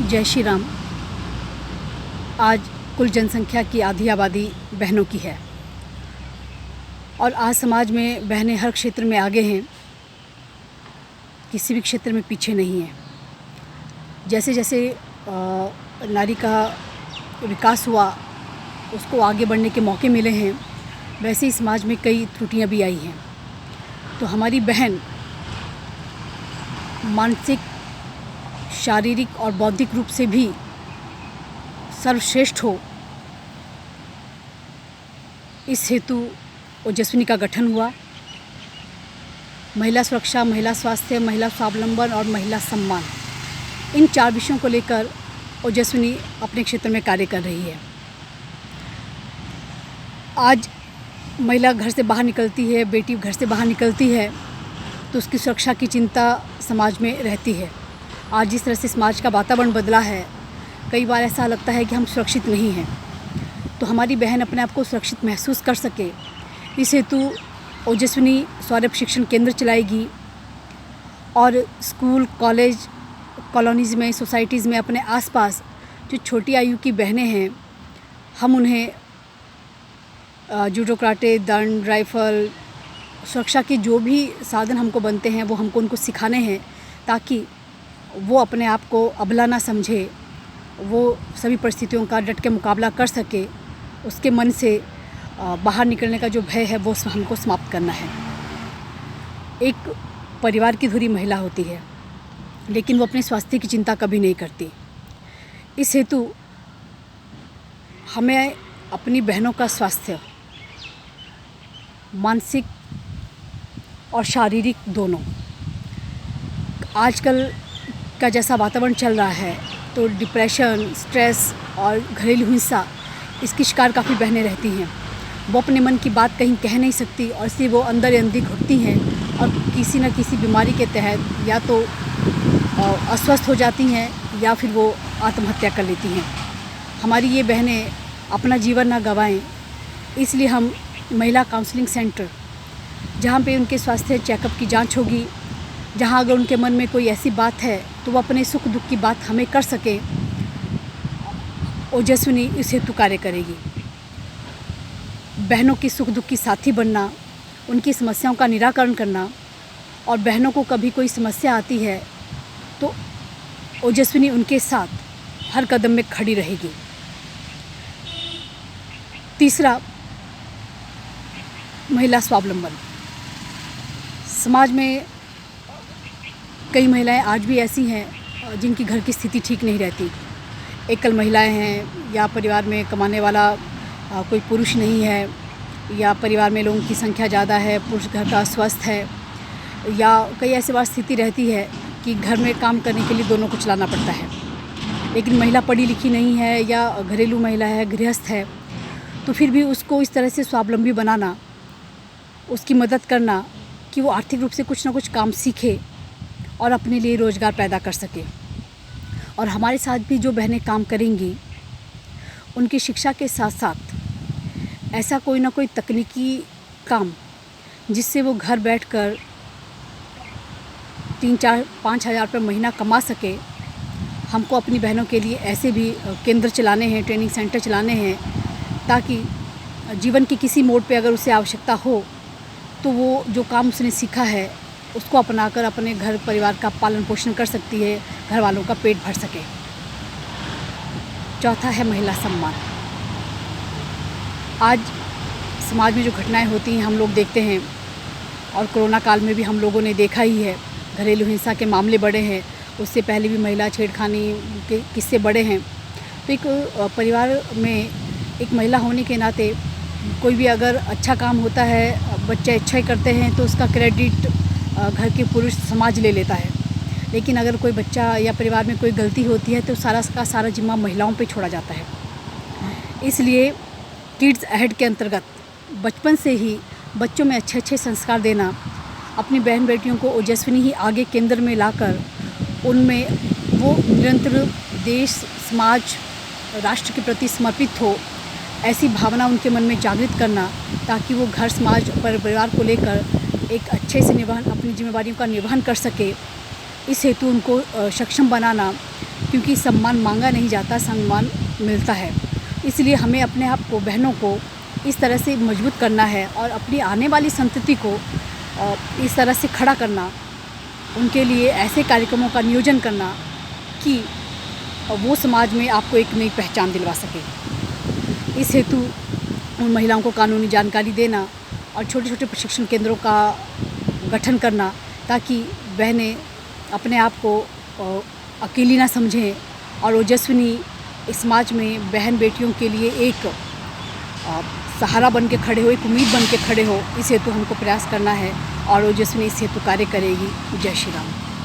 जय श्री राम। आज कुल जनसंख्या की आधी आबादी बहनों की है और आज समाज में बहनें हर क्षेत्र में आगे हैं, किसी भी क्षेत्र में पीछे नहीं हैं। जैसे जैसे नारी का विकास हुआ, उसको आगे बढ़ने के मौके मिले हैं, वैसे ही समाज में कई त्रुटियां भी आई हैं। तो हमारी बहन मानसिक, शारीरिक और बौद्धिक रूप से भी सर्वश्रेष्ठ हो, इस हेतु ओजस्विनी का गठन हुआ। महिला सुरक्षा, महिला स्वास्थ्य, महिला स्वावलंबन और महिला सम्मान, इन 4 विषयों को लेकर ओजस्विनी अपने क्षेत्र में कार्य कर रही है। आज महिला घर से बाहर निकलती है, बेटी घर से बाहर निकलती है तो उसकी सुरक्षा की चिंता समाज में रहती है। आज जिस तरह से समाज का वातावरण बदला है, कई बार ऐसा लगता है कि हम सुरक्षित नहीं हैं। तो हमारी बहन अपने आप को सुरक्षित महसूस कर सके, इस हेतु ओजस्विनी सौरभ शिक्षण केंद्र चलाएगी और स्कूल, कॉलेज, कॉलोनीज़ में, सोसाइटीज़ में अपने आसपास जो छोटी आयु की बहनें हैं, हम उन्हें जूडो, कराटे, दंड, राइफ़ल, सुरक्षा के जो भी साधन हमको बनते हैं वो हमको उनको सिखाने हैं, ताकि वो अपने आप को अबला ना समझे, वो सभी परिस्थितियों का डट के मुकाबला कर सके। उसके मन से बाहर निकलने का जो भय है वो हमको समाप्त करना है। एक परिवार की धुरी महिला होती है, लेकिन वो अपने स्वास्थ्य की चिंता कभी नहीं करती। इस हेतु हमें अपनी बहनों का स्वास्थ्य, मानसिक और शारीरिक दोनों, आजकल का जैसा वातावरण चल रहा है तो डिप्रेशन, स्ट्रेस और घरेलू हिंसा, इसकी शिकार काफ़ी बहनें रहती हैं। वो अपने मन की बात कहीं कह नहीं सकती और इसलिए वो अंदर अंदर घुटती हैं और किसी न किसी बीमारी के तहत या तो अस्वस्थ हो जाती हैं या फिर वो आत्महत्या कर लेती हैं। हमारी ये बहनें अपना जीवन ना गंवाएं, इसलिए हम महिला काउंसलिंग सेंटर, जहाँ पे उनके स्वास्थ्य चेकअप की जांच होगी, जहाँ अगर उनके मन में कोई ऐसी बात है तो वो अपने सुख दुख की बात हमें कर सकें, ओजस्विनी इस हेतु कार्य करेगी। बहनों की सुख दुख की साथी बनना, उनकी समस्याओं का निराकरण करना, और बहनों को कभी कोई समस्या आती है तो ओजस्विनी उनके साथ हर कदम में खड़ी रहेगी। तीसरा, महिला स्वावलंबन। समाज में कई महिलाएं आज भी ऐसी हैं जिनकी घर की स्थिति ठीक नहीं रहती। एकल महिलाएं हैं, या परिवार में कमाने वाला कोई पुरुष नहीं है, या परिवार में लोगों की संख्या ज़्यादा है, पुरुष घर का अस्वस्थ है, या कई ऐसी बार स्थिति रहती है कि घर में काम करने के लिए दोनों को चलाना पड़ता है। लेकिन महिला पढ़ी लिखी नहीं है या घरेलू महिला है, गृहस्थ है, तो फिर भी उसको इस तरह से स्वावलंबी बनाना, उसकी मदद करना कि वो आर्थिक रूप से कुछ ना कुछ काम सीखे और अपने लिए रोज़गार पैदा कर सके। और हमारे साथ भी जो बहनें काम करेंगी, उनकी शिक्षा के साथ साथ ऐसा कोई ना कोई तकनीकी काम जिससे वो घर बैठकर 3-4-5 हज़ार रुपये महीना कमा सके, हमको अपनी बहनों के लिए ऐसे भी केंद्र चलाने हैं, ट्रेनिंग सेंटर चलाने हैं, ताकि जीवन के किसी मोड़ पे अगर उसे आवश्यकता हो तो वो जो काम उसने सीखा है उसको अपनाकर अपने घर परिवार का पालन पोषण कर सकती है, घर वालों का पेट भर सके। चौथा है महिला सम्मान। आज समाज में जो घटनाएं होती हैं हम लोग देखते हैं, और कोरोना काल में भी हम लोगों ने देखा ही है, घरेलू हिंसा के मामले बढ़े हैं, उससे पहले भी महिला छेड़खानी के किस्से बढ़े हैं। तो एक परिवार में एक महिला होने के नाते कोई भी अगर अच्छा काम होता है, बच्चे अच्छा करते हैं, तो उसका क्रेडिट घर के पुरुष समाज ले लेता है। लेकिन अगर कोई बच्चा या परिवार में कोई गलती होती है तो सारा का सारा जिम्मा महिलाओं पे छोड़ा जाता है। इसलिए किड्स अहेड के अंतर्गत बचपन से ही बच्चों में अच्छे अच्छे संस्कार देना, अपनी बहन बेटियों को ओजस्विनी ही आगे केंद्र में लाकर उनमें वो निरंतर देश, समाज, राष्ट्र के प्रति समर्पित हो, ऐसी भावना उनके मन में जागृत करना, ताकि वो घर, समाज, परिवार को लेकर एक अच्छे से अपनी जिम्मेदारियों का निर्वहन कर सके। इस हेतु उनको सक्षम बनाना, क्योंकि सम्मान मांगा नहीं जाता, सम्मान मिलता है। इसलिए हमें अपने आप को, बहनों को इस तरह से मजबूत करना है और अपनी आने वाली संतति को इस तरह से खड़ा करना, उनके लिए ऐसे कार्यक्रमों का नियोजन करना कि वो समाज में आपको एक नई पहचान दिलवा सके। इस हेतु उन महिलाओं को कानूनी जानकारी देना और छोटे छोटे प्रशिक्षण केंद्रों का गठन करना, ताकि बहनें अपने आप को अकेली ना समझें और ओजस्विनी समाज में बहन बेटियों के लिए एक सहारा बन के खड़े हो, एक उम्मीद बन के खड़े हो। इस हेतु हमको प्रयास करना है और ओजस्विनी इस हेतु कार्य करेगी। जय श्री राम।